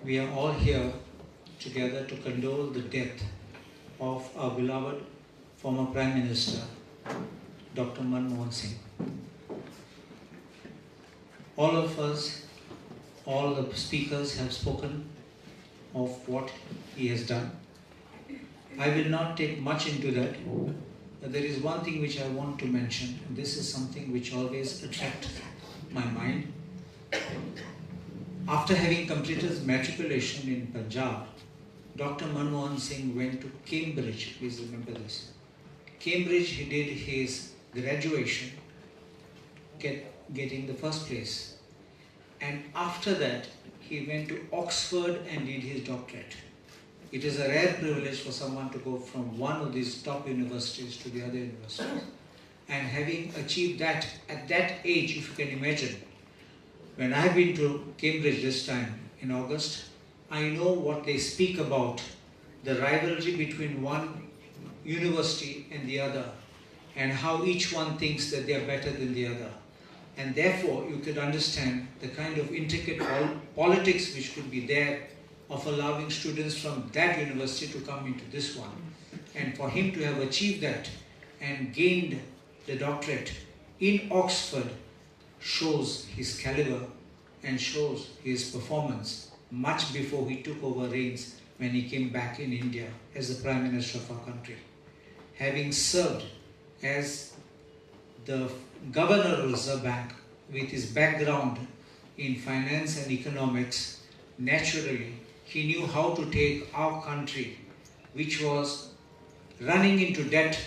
we are all here together to condole the death of our beloved former Prime Minister, Dr. Manmohan Singh. All of us, all the speakers have spoken of what he has done. I will not take much into that, but there is one thing which I want to mention, and this is something which always attracts my mind. After having completed his matriculation in Punjab, Dr. Manmohan Singh went to Cambridge, please remember this. Cambridge, he did his graduation, getting the first place. And after that, he went to Oxford and did his doctorate. It is a rare privilege for someone to go from one of these top universities to the other universities. And having achieved that at that age, if you can imagine, when I have been to Cambridge this time in August, I know what they speak about, the rivalry between one university and the other, and how each one thinks that they are better than the other. And therefore, you could understand the kind of intricate politics which could be there of allowing students from that university to come into this one. And for him to have achieved that and gained the doctorate in Oxford shows his caliber and shows his performance much before he took over reins when he came back in India as the Prime Minister of our country. Having served as the Governor of Reserve Bank with his background in finance and economics, naturally he knew how to take our country, which was running into debt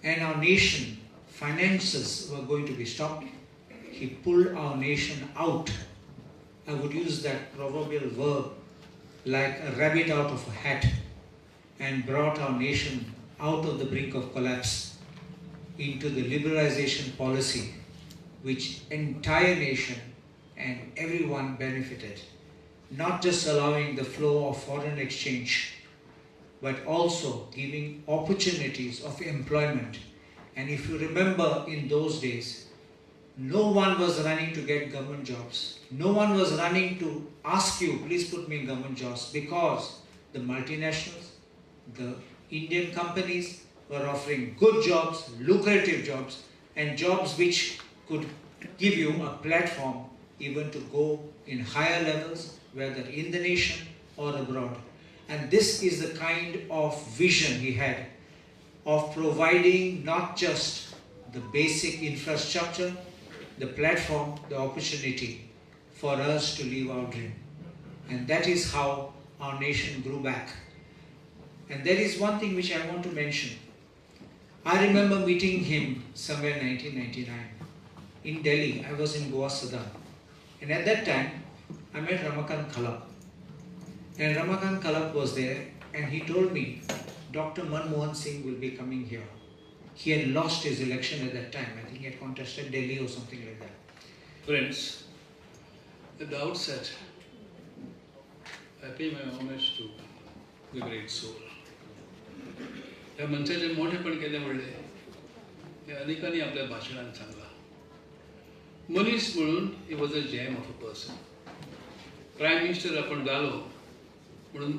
and our nation, finances were going to be stopped. He pulled our nation out. I would use that proverbial verb like a rabbit out of a hat, and brought our nation out of the brink of collapse into the liberalization policy which entire nation and everyone benefited. Not just allowing the flow of foreign exchange, but also giving opportunities of employment. And if you remember, in those days, no one was running to get government jobs. No one was running to ask you, please put me in government jobs, because the multinationals, the Indian companies were offering good jobs, lucrative jobs, and jobs which could give you a platform even to go in higher levels, whether in the nation or abroad. And this is the kind of vision he had of providing not just the basic infrastructure, the platform, the opportunity for us to live our dream. And that is how our nation grew back. And there is one thing which I want to mention. I remember meeting him somewhere in 1999 in Delhi. I was in Goa, Sudan. And at that time, I met Ramakant Khalap. And Ramakant Khalap was there, and he told me, Dr. Manmohan Singh will be coming here. He had lost his election at that time. I think he had contested Delhi or something like that. Friends, at the outset, I pay my homage to the great soul. ह्या मनशाचे मोठेपण केले म्हणले हे अनेकांनी आपल्या भाषणात सांगला. मनीस म्हणून he was a gem of a person. Prime minister आपण जालो म्हणून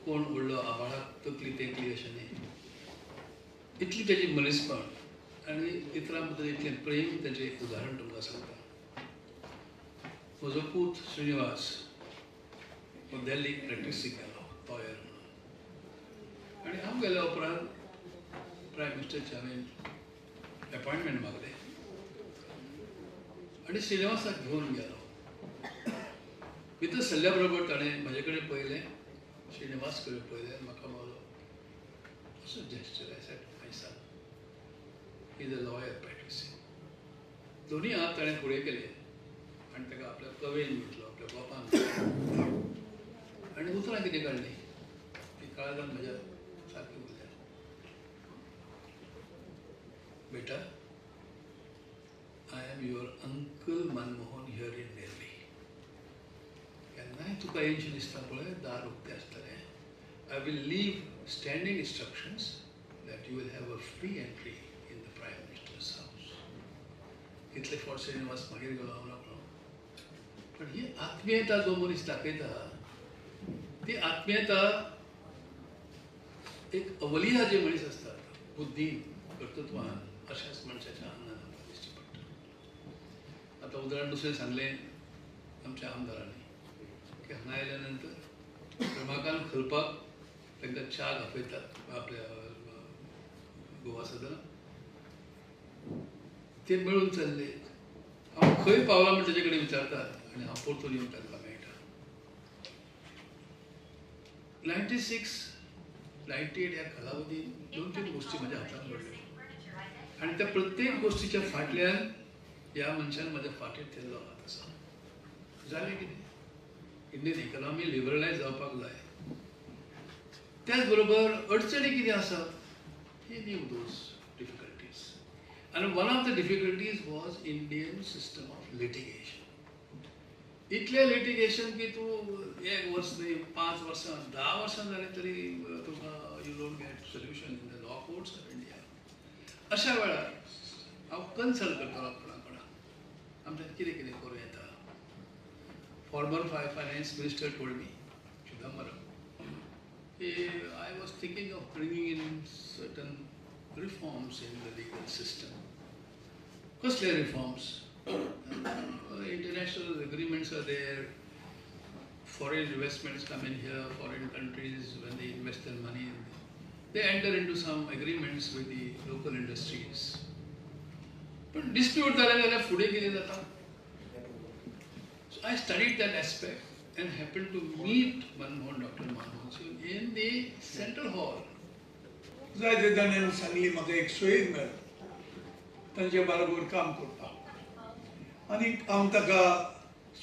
कोण उरलो आबाळाक तकली तेकली अशें न्ही. इतली तेजी मनीसपण आनी इतरां बद्दल इतलें प्रेम तेजें उदाहरण तुमकां सांगता. म्हजो पूत श्रीनिवास हो दिल्लीक प्रॅक्टिसीक गेलो लॉयर म्हणून. आनी हांव गेल्या उपरांत प्रायम मिनिस्टरचे हांवें अपॉयंटमेंट मागलें आनी श्रीनिवासाक घेवन गेलो. भितर सरल्या बरोबर ताणें म्हाजे कडेन पळयलें, श्रीनिवास कडेन पळयलें, म्हाका म्हणलो असो gesture. I said my son, he is a lawyer practising. दोनी हात ताणें फुडें केले आनी ताका आपल्या कवेन घेतलो, आपल्या बापान घेतलो आनी उतरां कितें काडलीं ती काळजान म्हज्या सारकी उरल्या. बेटा, I am your uncle Manmohan here in Delhi. केन्नाय तुका येवचें दिसता पळय, दार उक्तें आसतलें. I will leave standing instructions that you will have a free entry in the prime minister's house. इतले फावट श्रीनिवास मागीर गेलो हांव नकळो. पण ही आत्मीयता जो मनीस दाखयता ती आत्मीयता एक अवलिया जे मनीस असतात बुद्धीन कर्तृत्वान अशाच मनशाच्या अंगात आमकां दिश्टी पडटा. आता उदाहरण दुसरें सांगलें आमच्या आमदारांनी की हांगा आयल्या नंतर क्रमांकान घालपाक तांकां च्या दाखयतात आपल्या गोवा सदनाक ते मेळून चल्ले. हांव खंय पावला म्हण तेजे कडेन विचारतात आनी हांव परतून येवन तांकां मेळटा. 96, 98 ह्या कालावधीन 2-3 गोष्टी म्हज्या हातान घडल्यो आनी त्या प्रत्येक गोष्टीच्या फाटल्यान ह्या मनशान म्हज्या फाटीर थेल्लो हात आसा. जालें कितें? इंडियन इकॉनॉमी लिबरलायज जावपाक जाय. त्याच बरोबर अडचणी कितें आसात? He knew those difficulties. And one of the difficulties was Indian system of litigation. इतले लिटिगेशन की तूं 1 वर्स न्ही 5 वर्सां 10 वर्सां जालें तरी तुका you don't get solution in the law courts of India. अशा वेळार हांव कन्सल्ट करतालो कोणाक आमच्यान कितें कितें करूं येता. Farmer finance minister told me Chidambaram I was thinking of bringing in certain reforms in the legal system. कसले reforms? International agreements are there. Foreign investments come in here. Foreign countries, when they invest their money, they enter into some agreements with the local industries. But dispute जाले जाल्यार फुडें कितें जाता? So I studied that aspect and happened to meet Dr Manmohan Singh in the Central Hall. जायते जाणांनी सांगली म्हाका एक सोयीक मेळ्ळो तांचे बरोबर काम करपाक आनी हांव ताका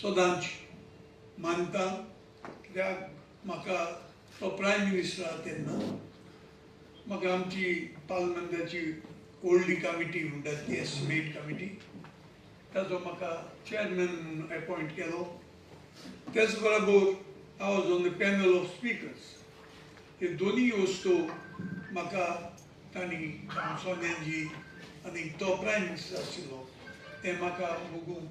सदांच मानता. कित्याक म्हाका तो प्रायम मिनिस्टर आसा तेन्ना म्हाका आमची पार्लमेंटाची ओल्डी कमिटी म्हणटात ती एस्टिमेट कमिटी ताजो म्हाका चेअरमॅन अपॉयंट केलो. त्याच बरोबर हांव was on the panel of speakers. हे दोनी वस्तू म्हाका तांणी सोन्याजी आनी तो प्रायम मिनिस्टर आशिल्लो ते म्हाका बघून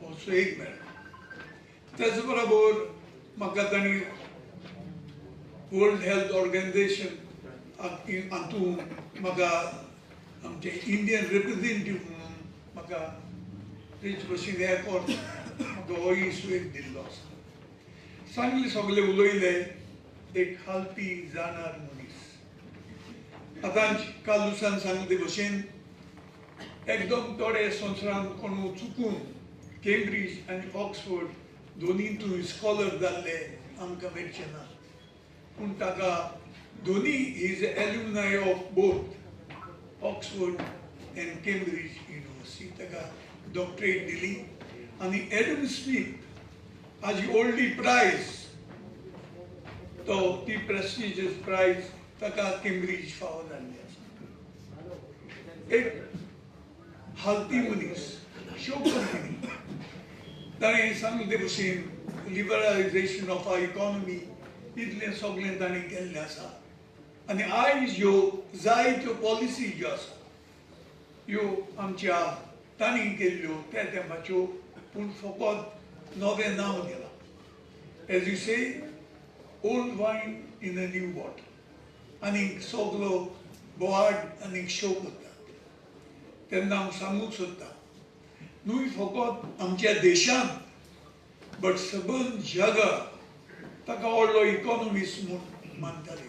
हो सोयीक मेळ्ळो. त्याच बरोबर म्हाका तांणी वर्ल्ड हेल्थ ऑर्गनायझेशन हातून म्हाका आमचे इंडियन रिप्रेझेंटेटिव्ह म्हणून म्हाका तेच भशेन एअरपोर्ट म्हाका होय सोयीक दिल्लो आसा. सांगले सगळे उलयले एक हालपी जाणार मनीस. आतां कालुसान सांगले भशेन एकदम थोडे संवसारान कोण चुकून केम्ब्रिज आनी ऑक्सफोर्ड दोनींतूय स्कॉलर जाल्ले आमकां मेळचे ना. पूण ताका दोनी is alumni of both Oxford and Cambridge University ताका डॉक्टरेट दिली. आनी एडम स्मिथ हाजी ओल्डी प्रायज तो ती प्रेस्टिजियस प्रायज ताका केम्ब्रिज फावो जाल्ली आसा. एक हालती मनीस शो कंपनी ताणें सांगले भशेन लिबरलायझेशन ऑफ आवर इकॉनॉमी इतलें सगळें ताणें केल्लें आसा. आनी आयज ह्यो जायत्यो पॉलिसी ज्यो आसा ह्यो आमच्या तांणी केल्ल्यो त्या तेंपाच्यो पूण फकत नवें नांव दिलां. As you say old wine in a new bottle. आनीक सगळो बोवाड आनीक शो करता. तेन्ना हांव सांगूंक सोदतां न्हय फकत आमच्या देशांत बट सबंद जगात ताका व्हडलो इकॉनॉमिस्ट म्हूण मानताले.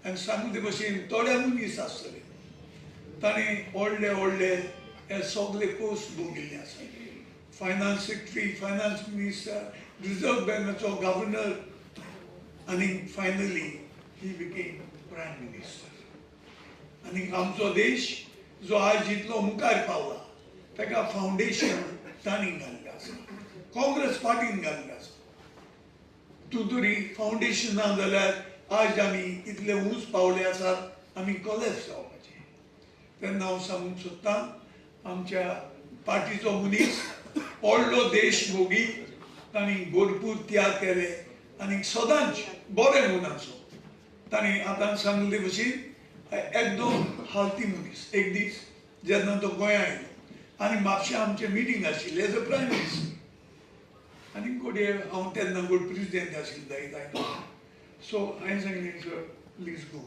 आनी सांगले भशेन थोड्या मनीस आसतले ताणें व्हडले व्हडले हे सगळे पोस्ट भोगिल्ले आसा. Finance secretary, finance minister, reserve बँकाचो गव्हर्नर आनी finally he became prime minister. आनी आमचो देश जो आज इतलो मुखार पावला ताका फावंडेशन तांणी घाल्लें आसा, काँग्रेस पार्टीन घाल्लें आसा. तूं तरी फावंडेशन ना जाल्यार आज आमी इतले उंच पावले आसात आमी कॉलेज जावपाचे. तेन्ना हांव सांगूंक सोदतां आमच्या पार्टीचो मनीस व्हडलो देशभोगी तांणी भरपूर त्याग केले आनी सदांच बरें मनाचो. तांणी आतां सांगले भशेन एकदम हालती मनीस. एक दीस जेन्ना तो गोंया आयलो आनी म्हापशा आमचें मिटींग आशिल्लें एज अ प्रायम मिनिस्टर आनी घोडये हांव तेन्ना गोड प्रेसिडेंट आशिल्लो सो हांवें सांगलें सर प्लीज गो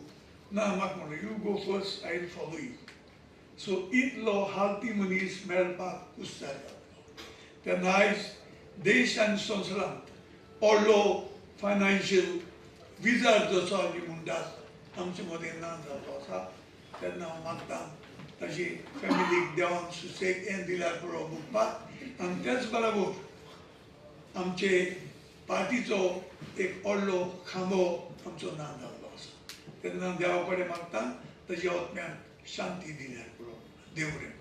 ना म्हाका म्हणलें you go first I will follow you so इतलो हालती मनीस मेळपाक कुस्तार जालो तेन्ना आयज देश आनी संवसारांत व्हडलो फायनान्शियल विजार जसो आमी म्हणटात आमचे मदें ना जाल्लो आसा तेन्ना हांव मागतां ताची फॅमिलीक देवान सुसेग हें दिल्यार पुरो भोगपाक आनी त्याच बरोबर आमचे पार्टीचो एक व्हडलो खांबो आमचो ना जाल्लो आसा तेन्ना देवा कडेन मागतां ताच्या आत्म्याक शांती दिल्यार पुरो देव बरें करूं.